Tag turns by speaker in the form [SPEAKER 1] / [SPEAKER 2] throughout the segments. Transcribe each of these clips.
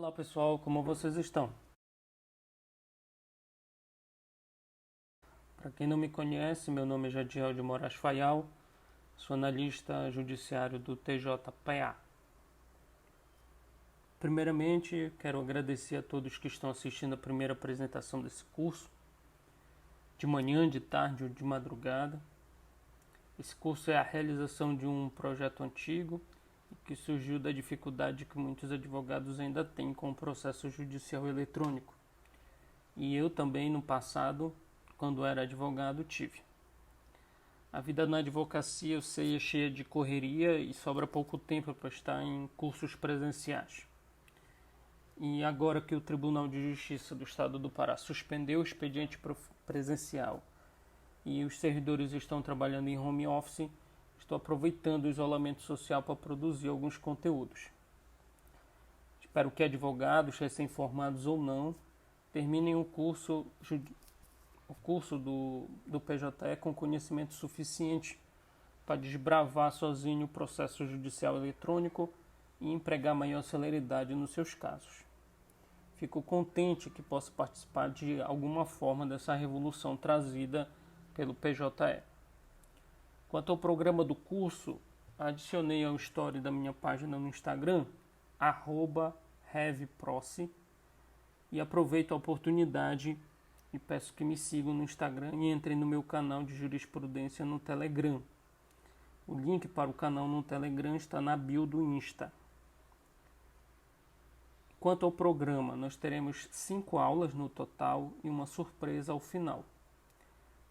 [SPEAKER 1] Olá pessoal, como vocês estão? Para quem não me conhece, meu nome é Jadiel de Moraes Fayal, sou analista judiciário do TJPA. Primeiramente, quero agradecer a todos que estão assistindo a primeira apresentação desse curso, de manhã, de tarde ou de madrugada. Esse curso é a realização de um projeto antigo que surgiu da dificuldade que muitos advogados ainda têm com o processo judicial eletrônico. E eu também, no passado, quando era advogado, tive. A vida na advocacia, eu sei, é cheia de correria e sobra pouco tempo para estar em cursos presenciais. E agora que o Tribunal de Justiça do Estado do Pará suspendeu o expediente presencial e os servidores estão trabalhando em home office, estou aproveitando o isolamento social para produzir alguns conteúdos. Espero que advogados, recém-formados ou não, terminem o curso do PJE com conhecimento suficiente para desbravar sozinho o processo judicial eletrônico e empregar maior celeridade nos seus casos. Fico contente que possa participar de alguma forma dessa revolução trazida pelo PJE. Quanto ao programa do curso, adicionei ao story da minha página no Instagram, @revproce, e aproveito a oportunidade e peço que me sigam no Instagram e entrem no meu canal de jurisprudência no Telegram. O link para o canal no Telegram está na bio do Insta. Quanto ao programa, nós teremos 5 aulas no total e uma surpresa ao final.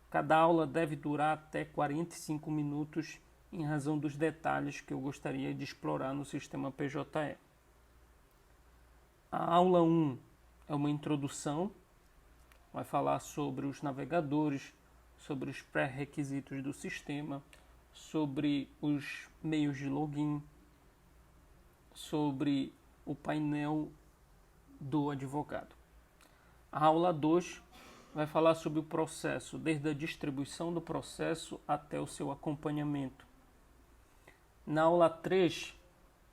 [SPEAKER 1] Cada aula deve durar até 45 minutos em razão dos detalhes que eu gostaria de explorar no sistema PJE. A aula 1 é uma introdução, vai falar sobre os navegadores, sobre os pré-requisitos do sistema, sobre os meios de login, sobre o painel do advogado. A aula 2 vai falar sobre o processo, desde a distribuição do processo até o seu acompanhamento. Na aula 3,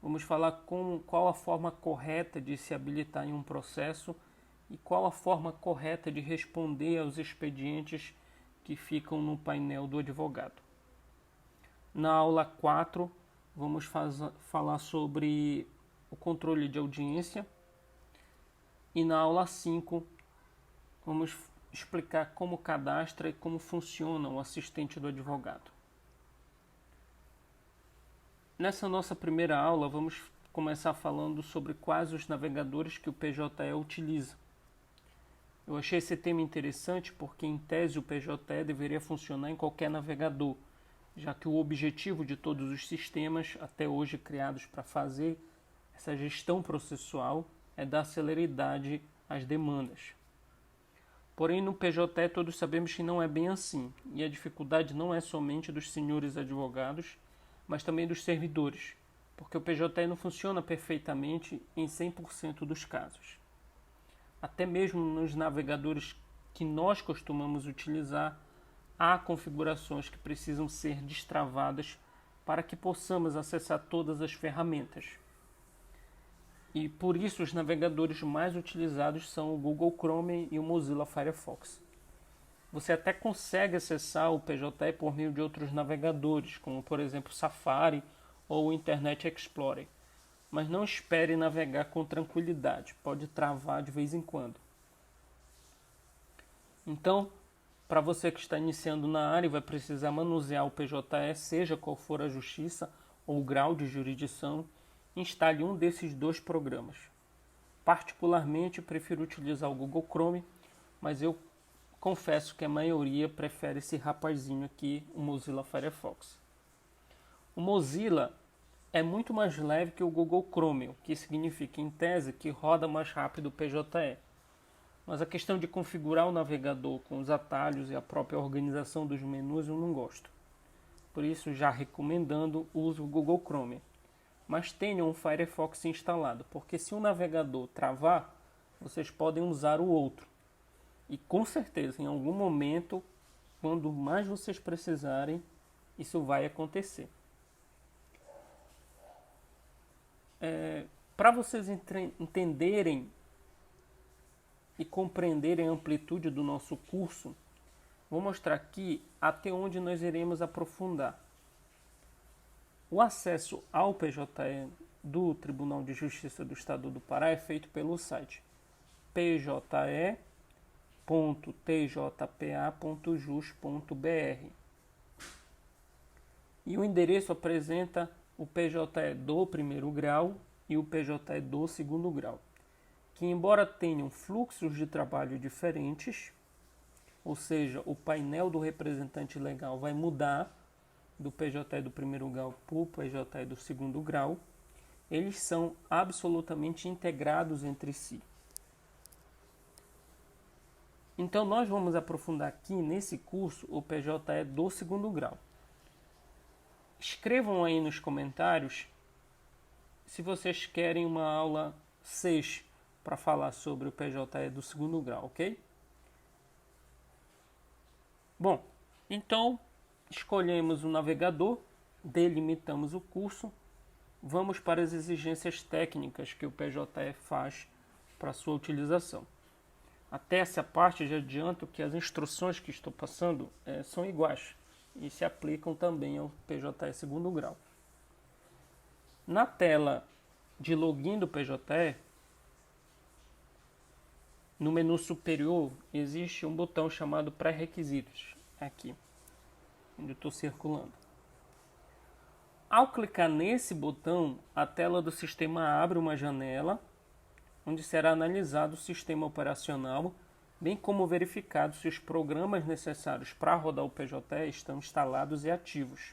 [SPEAKER 1] vamos falar qual a forma correta de se habilitar em um processo e qual a forma correta de responder aos expedientes que ficam no painel do advogado. Na aula 4, vamos falar sobre o controle de audiência. E na aula 5, vamos explicar como cadastra e como funciona o assistente do advogado. Nessa nossa primeira aula, vamos começar falando sobre quais os navegadores que o PJE utiliza. Eu achei esse tema interessante porque, em tese, o PJE deveria funcionar em qualquer navegador, já que o objetivo de todos os sistemas, até hoje criados para fazer essa gestão processual, é dar celeridade às demandas. Porém, no PJE todos sabemos que não é bem assim, e a dificuldade não é somente dos senhores advogados, mas também dos servidores, porque o PJE não funciona perfeitamente em 100% dos casos. Até mesmo nos navegadores que nós costumamos utilizar, há configurações que precisam ser destravadas para que possamos acessar todas as ferramentas. E por isso os navegadores mais utilizados são o Google Chrome e o Mozilla Firefox. Você até consegue acessar o PJE por meio de outros navegadores, como por exemplo Safari ou o Internet Explorer. Mas não espere navegar com tranquilidade, pode travar de vez em quando. Então, para você que está iniciando na área e vai precisar manusear o PJE, seja qual for a justiça ou o grau de jurisdição, instale um desses 2 programas. Particularmente, prefiro utilizar o Google Chrome, mas eu confesso que a maioria prefere esse rapazinho aqui, o Mozilla Firefox. O Mozilla é muito mais leve que o Google Chrome, o que significa, em tese, que roda mais rápido o PJE. Mas a questão de configurar o navegador com os atalhos e a própria organização dos menus eu não gosto. Por isso, já recomendando, use o Google Chrome. Mas tenham um Firefox instalado, porque se um navegador travar, vocês podem usar o outro. E com certeza, em algum momento, quando mais vocês precisarem, isso vai acontecer. Para vocês entenderem e compreenderem a amplitude do nosso curso, vou mostrar aqui até onde nós iremos aprofundar. O acesso ao PJE do Tribunal de Justiça do Estado do Pará é feito pelo site pje.tjpa.jus.br. E o endereço apresenta o PJE do primeiro grau e o PJE do segundo grau, que embora tenham fluxos de trabalho diferentes, ou seja, o painel do representante legal vai mudar do PJE do primeiro grau para o PJE do segundo grau, eles são absolutamente integrados entre si. Então nós vamos aprofundar aqui nesse curso o PJE do segundo grau. Escrevam aí nos comentários se vocês querem uma aula 6 para falar sobre o PJE do segundo grau, ok? Bom, então escolhemos o navegador, delimitamos o curso, vamos para as exigências técnicas que o PJE faz para sua utilização. Até essa parte já adianto que as instruções que estou passando são iguais e se aplicam também ao PJE segundo grau. Na tela de login do PJE, no menu superior existe um botão chamado pré-requisitos, aqui, onde eu estou circulando. Ao clicar nesse botão, a tela do sistema abre uma janela, onde será analisado o sistema operacional, bem como verificado se os programas necessários para rodar o PJE estão instalados e ativos.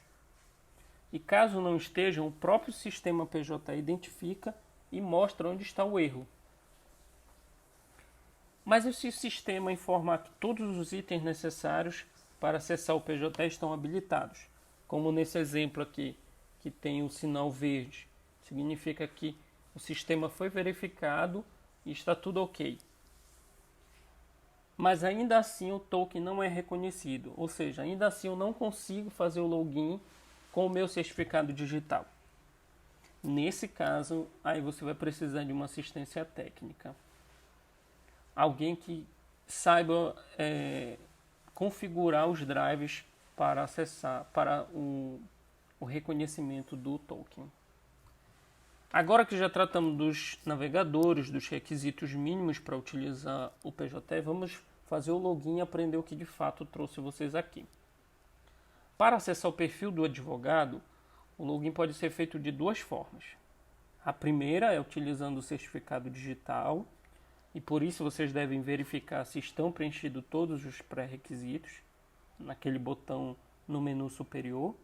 [SPEAKER 1] E caso não estejam, o próprio sistema PJE identifica e mostra onde está o erro. Mas e se o sistema informar que todos os itens necessários para acessar o PJE estão habilitados? Como nesse exemplo aqui, que tem o sinal verde. Significa que o sistema foi verificado e está tudo ok. Mas ainda assim o token não é reconhecido, ou seja, ainda assim eu não consigo fazer o login com o meu certificado digital. Nesse caso, aí você vai precisar de uma assistência técnica. Alguém que saiba configurar os drives para acessar, para o reconhecimento do token. Agora que já tratamos dos navegadores, dos requisitos mínimos para utilizar o PJE, vamos fazer o login e aprender o que de fato trouxe vocês aqui. Para acessar o perfil do advogado, o login pode ser feito de duas formas. A primeira é utilizando o certificado digital, e por isso vocês devem verificar se estão preenchidos todos os pré-requisitos, naquele botão no menu superior.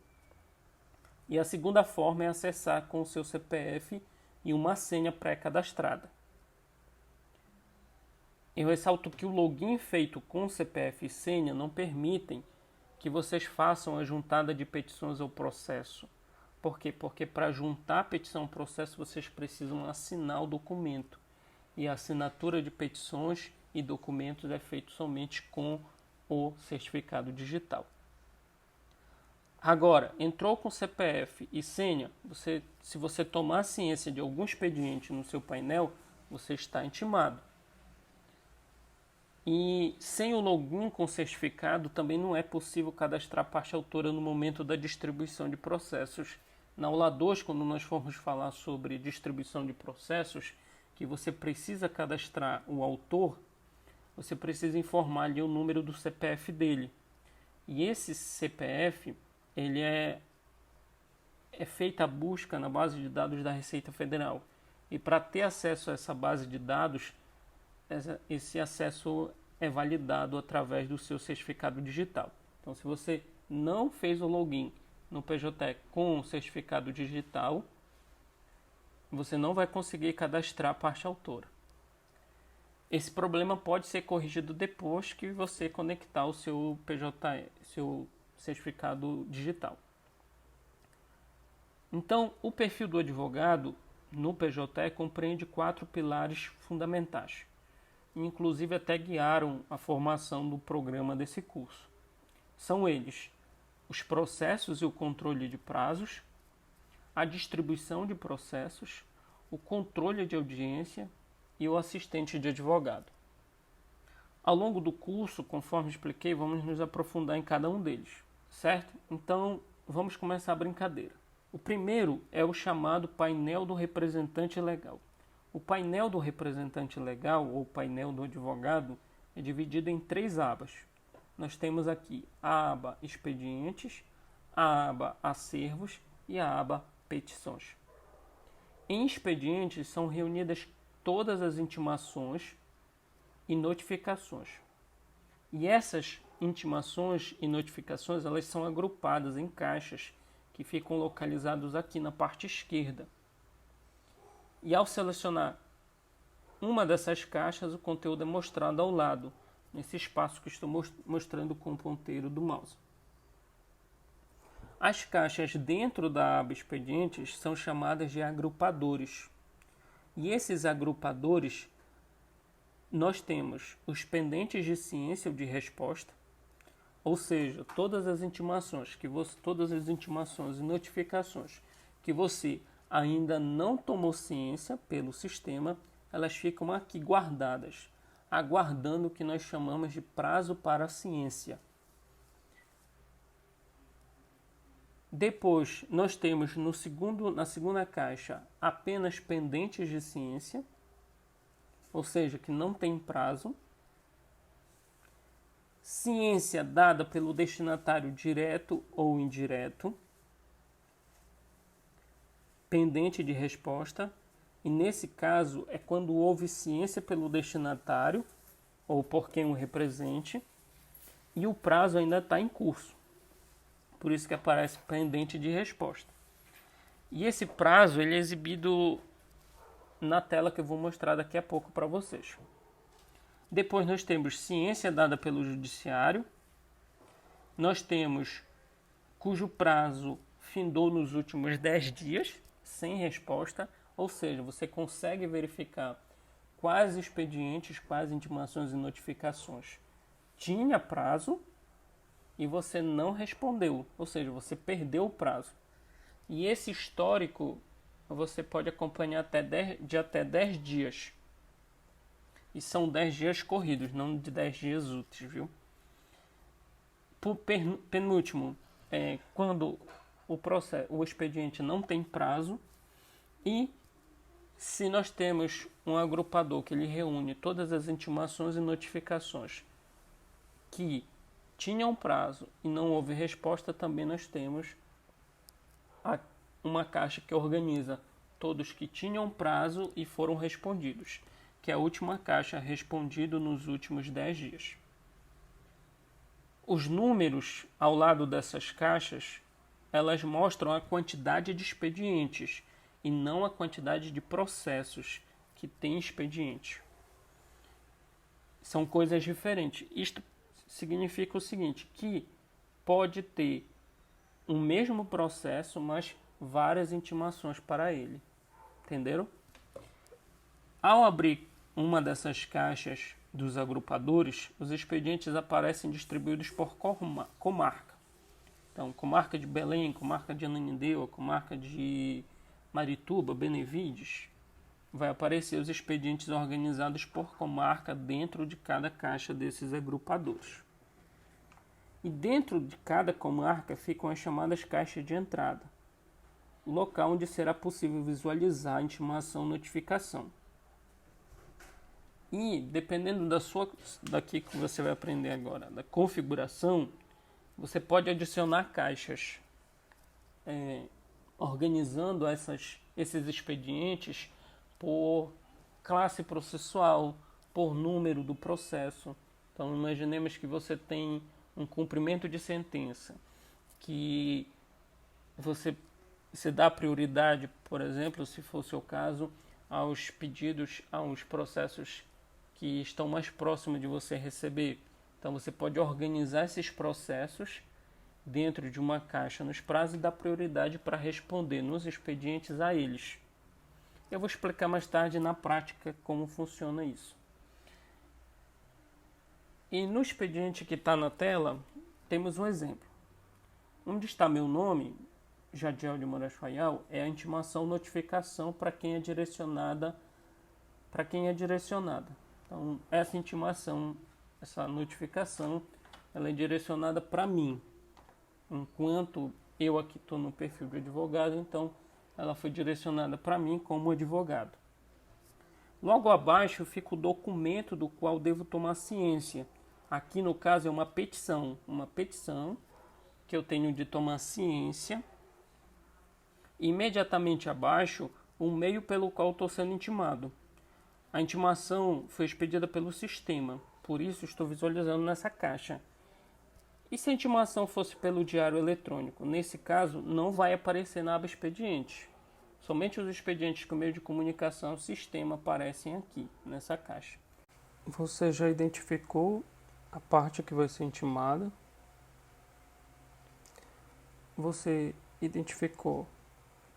[SPEAKER 1] E a segunda forma é acessar com o seu CPF e uma senha pré-cadastrada. Eu ressalto que o login feito com CPF e senha não permitem que vocês façam a juntada de petições ao processo. Por quê? Porque para juntar a petição ao processo vocês precisam assinar o documento. E a assinatura de petições e documentos é feita somente com o certificado digital. Agora, entrou com CPF e senha, se você tomar ciência de algum expediente no seu painel, você está intimado. E sem o login com certificado, também não é possível cadastrar parte autora no momento da distribuição de processos. Na aula 2, quando nós formos falar sobre distribuição de processos, que você precisa cadastrar o autor, você precisa informar ali o número do CPF dele. E esse CPF, ele é feita a busca na base de dados da Receita Federal. E para ter acesso a essa base de dados, esse acesso é validado através do seu certificado digital. Então, se você não fez o login no PJE com o certificado digital, você não vai conseguir cadastrar a parte autora. Esse problema pode ser corrigido depois que você conectar o seu PJE, seu certificado digital. Então, o perfil do advogado no PJE compreende 4 pilares fundamentais. Inclusive até guiaram a formação do programa desse curso. São eles: os processos e o controle de prazos, a distribuição de processos, o controle de audiência e o assistente de advogado. Ao longo do curso, conforme expliquei, vamos nos aprofundar em cada um deles, certo? Então, vamos começar a brincadeira. O primeiro é o chamado painel do representante legal. O painel do representante legal, ou painel do advogado, é dividido em 3 abas. Nós temos aqui a aba expedientes, a aba acervos e a aba petições. Em expedientes são reunidas todas as intimações e notificações. E essas intimações e notificações, elas são agrupadas em caixas que ficam localizados aqui na parte esquerda. E ao selecionar uma dessas caixas, o conteúdo é mostrado ao lado, nesse espaço que estou mostrando com o ponteiro do mouse. As caixas dentro da aba expedientes são chamadas de agrupadores. E esses agrupadores, nós temos os pendentes de ciência ou de resposta, ou seja, todas as intimações e notificações que você ainda não tomou ciência pelo sistema, elas ficam aqui guardadas, aguardando o que nós chamamos de prazo para a ciência. Depois, nós temos na segunda caixa apenas pendentes de ciência, ou seja, que não tem prazo. Ciência dada pelo destinatário direto ou indireto. Pendente de resposta. E nesse caso é quando houve ciência pelo destinatário ou por quem o represente e o prazo ainda está em curso. Por isso que aparece pendente de resposta. E esse prazo ele é exibido na tela que eu vou mostrar daqui a pouco para vocês. Depois nós temos ciência dada pelo judiciário. Nós temos cujo prazo findou nos últimos 10 dias, sem resposta. Ou seja, você consegue verificar quais expedientes, quais intimações e notificações tinha prazo e você não respondeu. Ou seja, você perdeu o prazo. E esse histórico você pode acompanhar de até 10 dias. E são 10 dias corridos, não de 10 dias úteis, viu? Por penúltimo, quando o expediente não tem prazo e se nós temos um agrupador que ele reúne todas as intimações e notificações que tinham prazo e não houve resposta, também nós temos uma caixa que organiza todos que tinham prazo e foram respondidos, que é a última caixa, respondido nos últimos 10 dias. Os números ao lado dessas caixas, elas mostram a quantidade de expedientes e não a quantidade de processos que tem expediente. São coisas diferentes. Isto significa o seguinte, que pode ter um mesmo processo, mas várias intimações para ele. Entenderam? Ao abrir uma dessas caixas dos agrupadores, os expedientes aparecem distribuídos por comarca. Então, comarca de Belém, comarca de Ananindeua, comarca de Marituba, Benevides. Vai aparecer os expedientes organizados por comarca dentro de cada caixa desses agrupadores. E dentro de cada comarca ficam as chamadas caixas de entrada, local onde será possível visualizar a intimação e notificação. E dependendo daqui que você vai aprender agora, da configuração, você pode adicionar caixas, organizando esses expedientes por classe processual, por número do processo. Então imaginemos que você tem um cumprimento de sentença, que você dá prioridade, por exemplo, se for o seu caso, aos pedidos, aos processos que estão mais próximos de você receber. Então você pode organizar esses processos dentro de uma caixa nos prazos e dar prioridade para responder nos expedientes a eles. Eu vou explicar mais tarde na prática como funciona isso. E no expediente que está na tela, temos um exemplo. Onde está meu nome, Jadiel de Moraes Fayal é a intimação notificação para quem é direcionada. Então, essa intimação, essa notificação, ela é direcionada para mim. Enquanto eu aqui estou no perfil de advogado, então ela foi direcionada para mim como advogado. Logo abaixo fica o documento do qual devo tomar ciência. Aqui no caso é uma petição que eu tenho de tomar ciência. Imediatamente abaixo, o meio pelo qual estou sendo intimado. A intimação foi expedida pelo sistema, por isso estou visualizando nessa caixa. E se a intimação fosse pelo diário eletrônico? Nesse caso, não vai aparecer na aba expediente. Somente os expedientes com meio de comunicação o sistema aparecem aqui, nessa caixa. Você já identificou a parte que vai ser intimada? Você identificou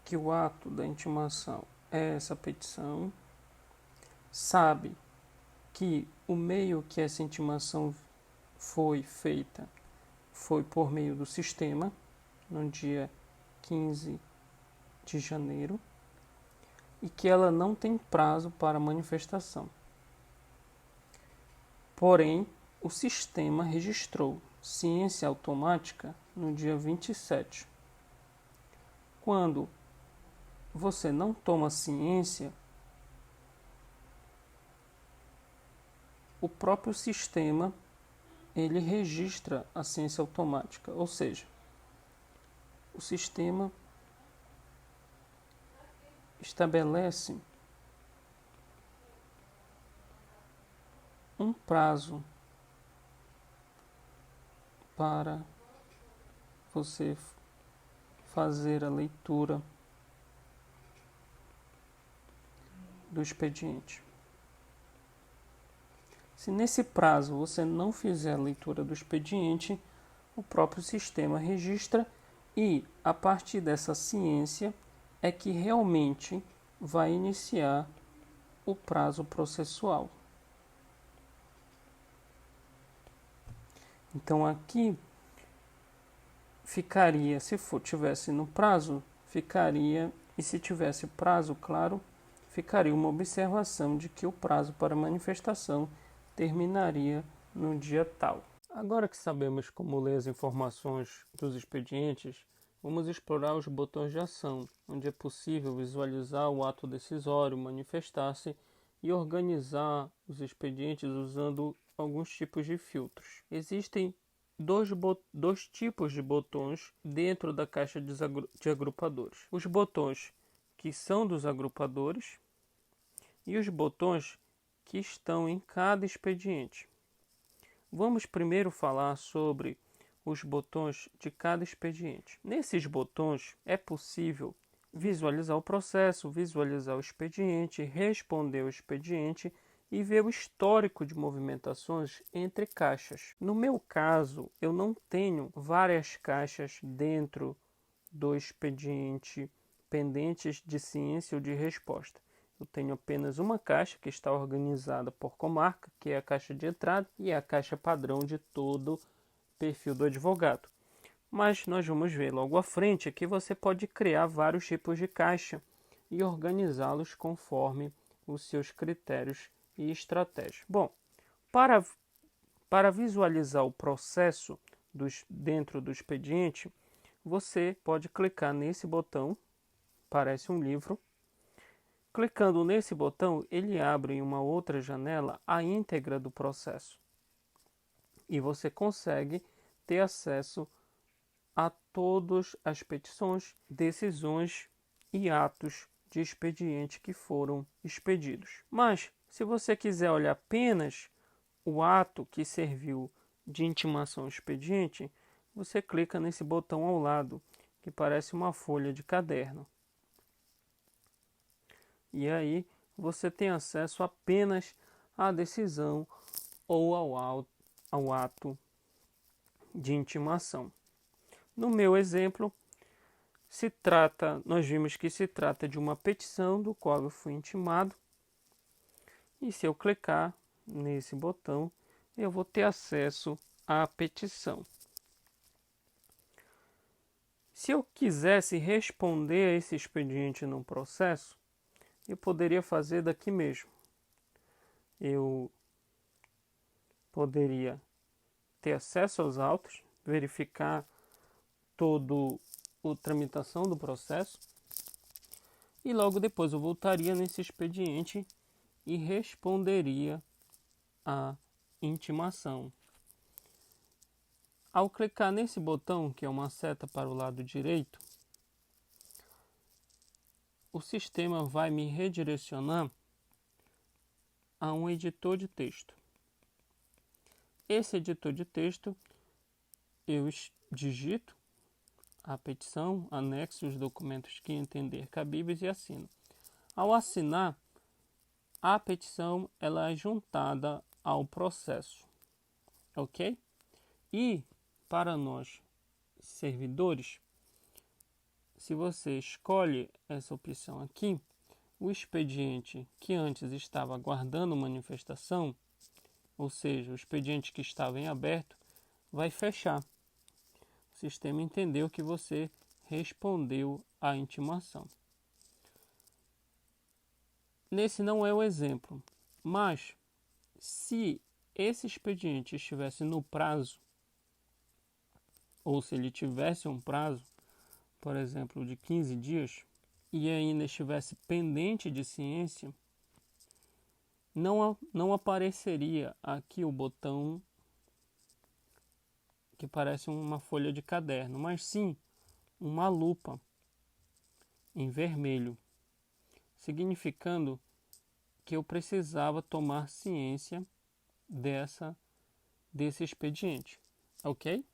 [SPEAKER 1] que o ato da intimação é essa petição? Sabe que o meio que essa intimação foi feita foi por meio do sistema, no dia 15 de janeiro, e que ela não tem prazo para manifestação. Porém, o sistema registrou ciência automática no dia 27. Quando você não toma ciência, o próprio sistema ele registra a ciência automática, ou seja, o sistema estabelece um prazo para você fazer a leitura do expediente. Se nesse prazo você não fizer a leitura do expediente, o próprio sistema registra e, a partir dessa ciência, é que realmente vai iniciar o prazo processual. Então aqui ficaria, se tivesse no prazo, ficaria, e se tivesse prazo, claro, ficaria uma observação de que o prazo para manifestação terminaria no dia tal. Agora que sabemos como ler as informações dos expedientes, vamos explorar os botões de ação, onde é possível visualizar o ato decisório, manifestar-se e organizar os expedientes usando alguns tipos de filtros. Existem dois tipos de botões dentro da caixa de agrupadores. Os botões que são dos agrupadores e os botões que estão em cada expediente. Vamos primeiro falar sobre os botões de cada expediente. Nesses botões é possível visualizar o processo, visualizar o expediente, responder o expediente e ver o histórico de movimentações entre caixas. No meu caso, eu não tenho várias caixas dentro do expediente pendentes de ciência ou de resposta. Eu tenho apenas uma caixa que está organizada por comarca, que é a caixa de entrada e a caixa padrão de todo perfil do advogado. Mas nós vamos ver logo à frente que você pode criar vários tipos de caixa e organizá-los conforme os seus critérios e estratégia. Bom, para visualizar o processo dentro do expediente, você pode clicar nesse botão, parece um livro. Clicando nesse botão, ele abre em uma outra janela a íntegra do processo. E você consegue ter acesso a todas as petições, decisões e atos de expediente que foram expedidos. Mas, se você quiser olhar apenas o ato que serviu de intimação ao expediente, você clica nesse botão ao lado, que parece uma folha de caderno. E aí você tem acesso apenas à decisão ou ao ato de intimação. No meu exemplo, nós vimos que se trata de uma petição do qual eu fui intimado. E se eu clicar nesse botão, eu vou ter acesso à petição. Se eu quisesse responder a esse expediente no processo, eu poderia fazer daqui mesmo. Eu poderia ter acesso aos autos, verificar toda a tramitação do processo e logo depois eu voltaria nesse expediente e responderia a intimação. Ao clicar nesse botão, que é uma seta para o lado direito, o sistema vai me redirecionar a um editor de texto. Esse editor de texto, eu digito a petição, anexo os documentos que entender cabíveis e assino. Ao assinar, a petição ela é juntada ao processo, ok? E para nós, servidores, se você escolhe essa opção aqui, o expediente que antes estava aguardando manifestação, ou seja, o expediente que estava em aberto, vai fechar. O sistema entendeu que você respondeu à intimação. Nesse não é o exemplo, mas se esse expediente estivesse no prazo, ou se ele tivesse um prazo, por exemplo, de 15 dias, e ainda estivesse pendente de ciência, não apareceria aqui o botão que parece uma folha de caderno, mas sim uma lupa em vermelho, significando que eu precisava tomar ciência desse expediente, ok?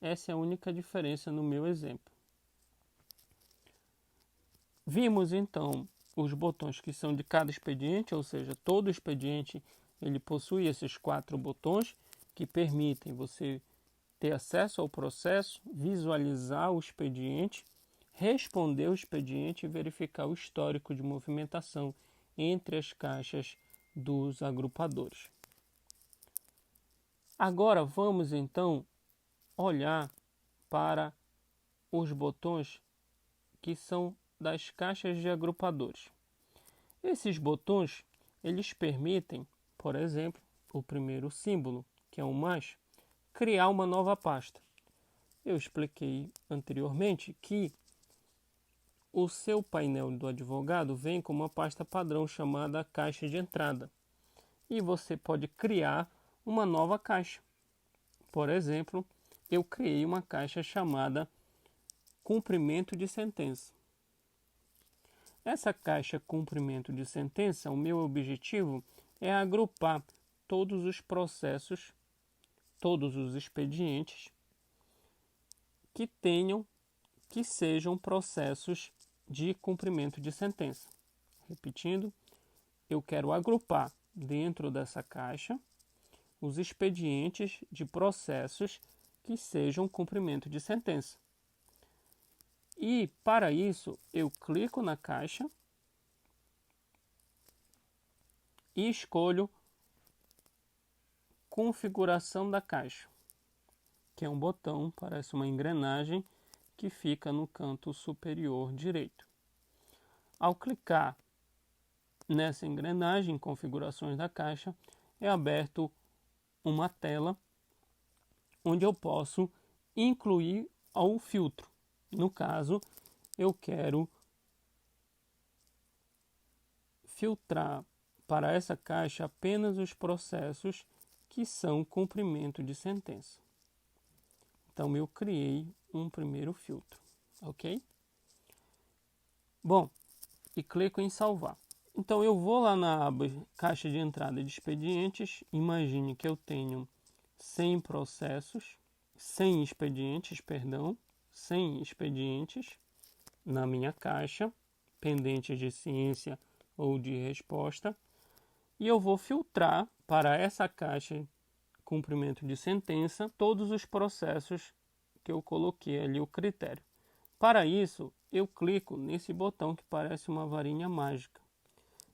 [SPEAKER 1] Essa é a única diferença no meu exemplo. Vimos então os botões que são de cada expediente, ou seja, todo expediente ele possui esses 4 botões que permitem você ter acesso ao processo, visualizar o expediente, responder o expediente e verificar o histórico de movimentação entre as caixas dos agrupadores. Agora vamos então olhar para os botões que são das caixas de agrupadores. Esses botões, eles permitem, por exemplo, o primeiro símbolo, que é o mais, criar uma nova pasta. Eu expliquei anteriormente que o seu painel do advogado vem com uma pasta padrão chamada caixa de entrada. E você pode criar uma nova caixa. Por exemplo, eu criei uma caixa chamada cumprimento de sentença. Essa caixa cumprimento de sentença, o meu objetivo é agrupar todos os processos, todos os expedientes que sejam processos de cumprimento de sentença. Repetindo, eu quero agrupar dentro dessa caixa os expedientes de processos que sejam cumprimento de sentença. E para isso eu clico na caixa e escolho configuração da caixa, que é um botão, parece uma engrenagem que fica no canto superior direito. Ao clicar nessa engrenagem, configurações da caixa, é aberto uma tela onde eu posso incluir o filtro. No caso, eu quero filtrar para essa caixa apenas os processos que são cumprimento de sentença. Então, eu criei um primeiro filtro, ok? Bom, e clico em salvar. Então, eu vou lá na aba caixa de entrada de expedientes. Imagine que eu tenho 100 processos, 100 expedientes na minha caixa, pendentes de ciência ou de resposta, e eu vou filtrar para essa caixa cumprimento de sentença todos os processos que eu coloquei ali o critério. Para isso, eu clico nesse botão que parece uma varinha mágica.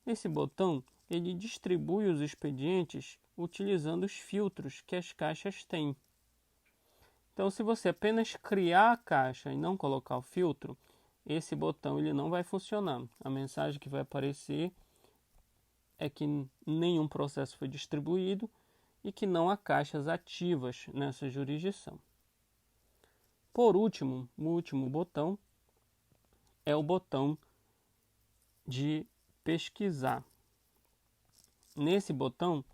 [SPEAKER 1] Esse botão, ele distribui os expedientes utilizando os filtros que as caixas têm. Então, se você apenas criar a caixa e não colocar o filtro, esse botão ele não vai funcionar. A mensagem que vai aparecer é que nenhum processo foi distribuído e que não há caixas ativas nessa jurisdição. Por último, o último botão é o botão de pesquisar. Nesse botão,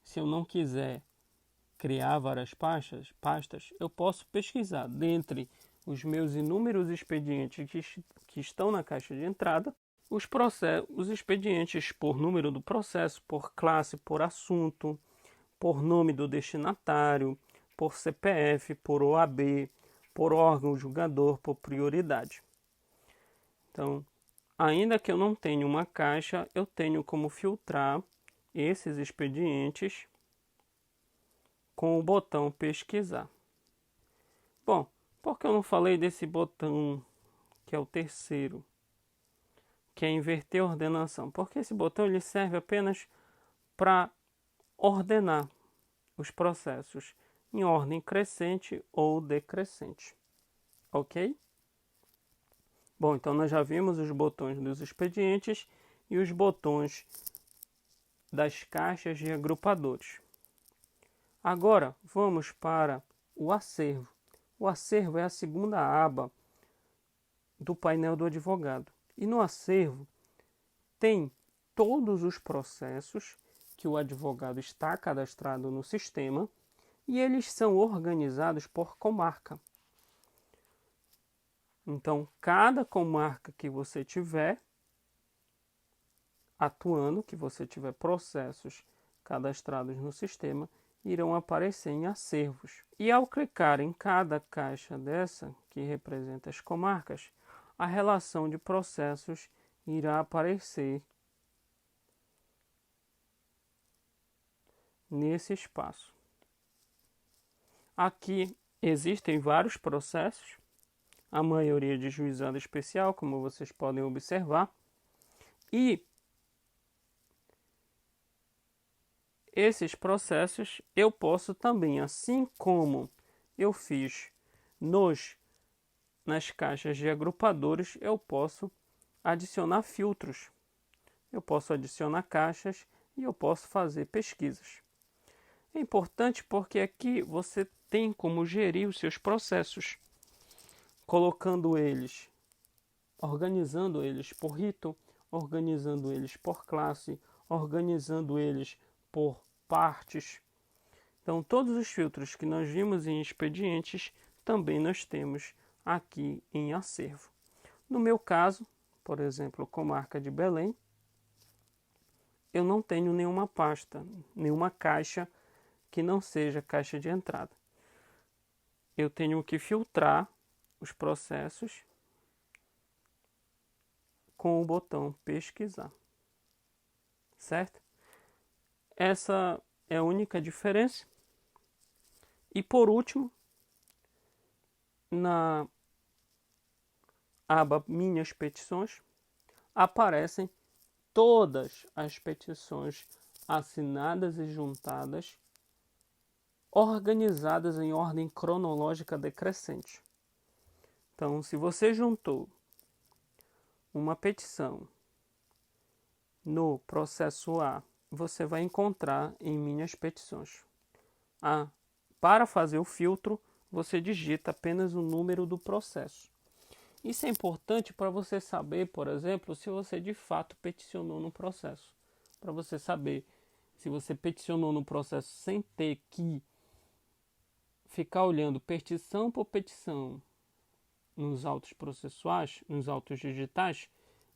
[SPEAKER 1] se eu não quiser criar várias pastas, eu posso pesquisar dentre os meus inúmeros expedientes que estão na caixa de entrada, os expedientes por número do processo, por classe, por assunto, por nome do destinatário, por CPF, por OAB, por órgão julgador, por prioridade. Então, ainda que eu não tenha uma caixa, eu tenho como filtrar esses expedientes com o botão pesquisar. Bom, por que eu não falei desse botão que é o terceiro, que é inverter a ordenação? Porque esse botão ele serve apenas para ordenar os processos em ordem crescente ou decrescente. Ok? Bom, então nós já vimos os botões dos expedientes e os botões das caixas de agrupadores. Agora vamos para o acervo. O acervo é a segunda aba do painel do advogado. E no acervo tem todos os processos que o advogado está cadastrado no sistema e eles são organizados por comarca. Então, cada comarca que você tiver atuando, que você tiver processos cadastrados no sistema, irão aparecer em acervos. E ao clicar em cada caixa dessa, que representa as comarcas, a relação de processos irá aparecer nesse espaço. Aqui existem vários processos, a maioria de juizado especial, como vocês podem observar, e esses processos eu posso também, assim como eu fiz nas caixas de agrupadores, eu posso adicionar filtros. Eu posso adicionar caixas e eu posso fazer pesquisas. É importante porque aqui você tem como gerir os seus processos, colocando eles, organizando eles por rito, organizando eles por classe, organizando eles por partes. Então, todos os filtros que nós vimos em expedientes, também nós temos aqui em acervo. No meu caso, por exemplo, comarca de Belém, eu não tenho nenhuma pasta, nenhuma caixa que não seja caixa de entrada. Eu tenho que filtrar os processos com o botão pesquisar, certo? Essa é a única diferença. E por último, na aba Minhas Petições, aparecem todas as petições assinadas e juntadas, organizadas em ordem cronológica decrescente. Então, se você juntou uma petição no processo A, você vai encontrar em Minhas Petições. Para fazer o filtro, você digita apenas o número do processo. Isso é importante para você saber, por exemplo, se você de fato peticionou no processo. Para você saber se você peticionou no processo sem ter que ficar olhando petição por petição nos autos processuais, nos autos digitais,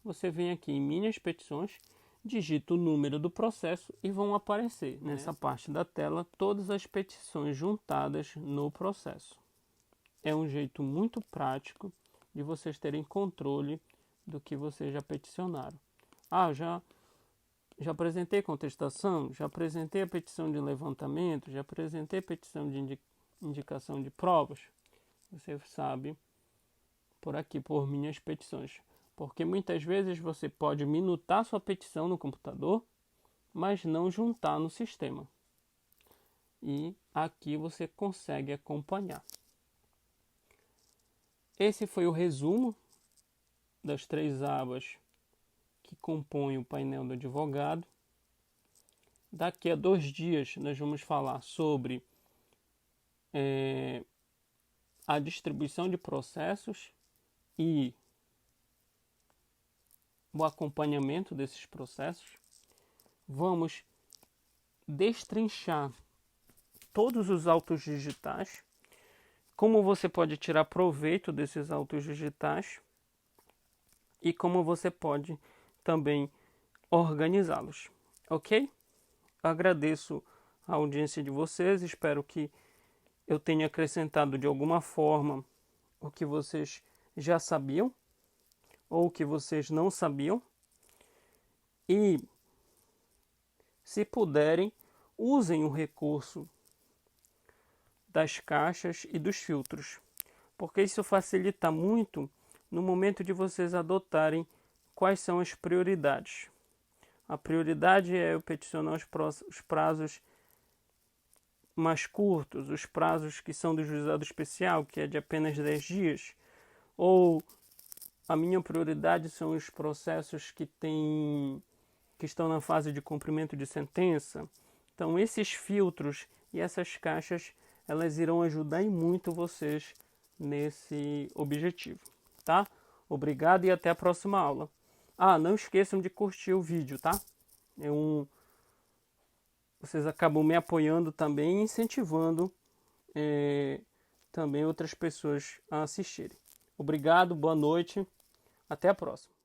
[SPEAKER 1] você vem aqui em Minhas Petições, digita o número do processo e vão aparecer nessa parte da tela todas as petições juntadas no processo. É um jeito muito prático de vocês terem controle do que vocês já peticionaram. Já apresentei contestação, já apresentei a petição de levantamento, já apresentei a petição de indicação de provas. Você sabe por aqui, por Minhas Petições. Porque muitas vezes você pode minutar sua petição no computador, mas não juntar no sistema. E aqui você consegue acompanhar. esse foi o resumo das 3 abas que compõem o painel do advogado. Daqui a 2 dias nós vamos falar sobre a distribuição de processos e o acompanhamento desses processos. Vamos destrinchar todos os autos digitais, como você pode tirar proveito desses autos digitais e como você pode também organizá-los, ok? Agradeço a audiência de vocês, espero que eu tenha acrescentado de alguma forma o que vocês já sabiam ou o que vocês não sabiam. E, se puderem, usem o recurso das caixas e dos filtros, porque isso facilita muito no momento de vocês adotarem quais são as prioridades. A prioridade é eu peticionar os prazos mais curtos, os prazos que são do juizado especial, que é de apenas 10 dias, ou a minha prioridade são os processos que estão na fase de cumprimento de sentença. Então, esses filtros e essas caixas, elas irão ajudar e muito vocês nesse objetivo, tá? Obrigado e até a próxima aula. Não esqueçam de curtir o vídeo, tá? Vocês acabam me apoiando também e incentivando também outras pessoas a assistirem. Obrigado, boa noite, até a próxima.